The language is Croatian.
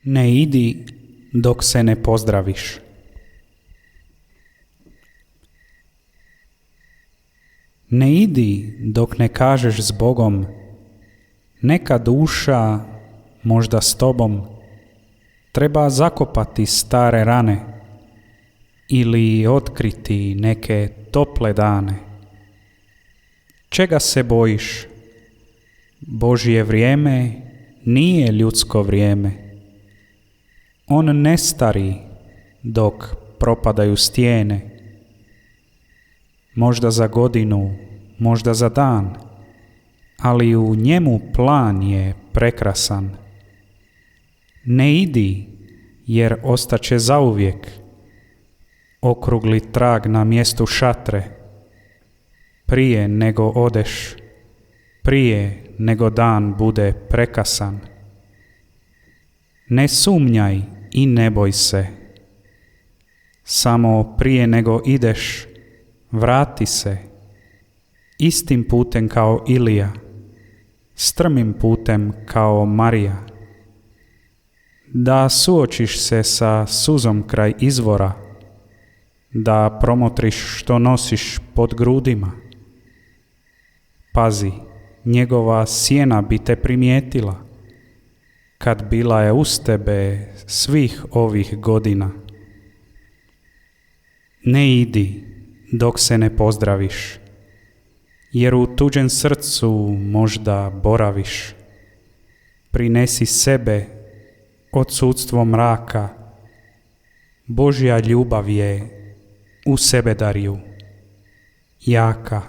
Ne idi dok se ne pozdraviš. Ne idi dok ne kažeš s Bogom, neka duša, možda s tobom, treba zakopati stare rane ili otkriti neke tople dane. Čega se bojiš? Božje vrijeme nije ljudsko vrijeme. On ne stari dok propadaju stijene. Možda za godinu, možda za dan, ali u njemu plan je prekrasan. Ne idi, jer ostaće zauvijek okrugli trag na mjestu šatre. Prije nego odeš, prije nego dan bude prekasan. Ne sumnjaj i ne boj se. Samo prije nego ideš, vrati se. Istim putem kao Ilija, strmim putem kao Marija. Da suočiš se sa suzom kraj izvora, da promotriš što nosiš pod grudima. Pazi, njegova sjena bi te primijetila, kad bila je uz tebe svih ovih godina. Ne idi dok se ne pozdraviš, jer u tuđem srcu možda boraviš. Prinesi sebe odsudstvo mraka, Božja ljubav je u sebedarju jaka.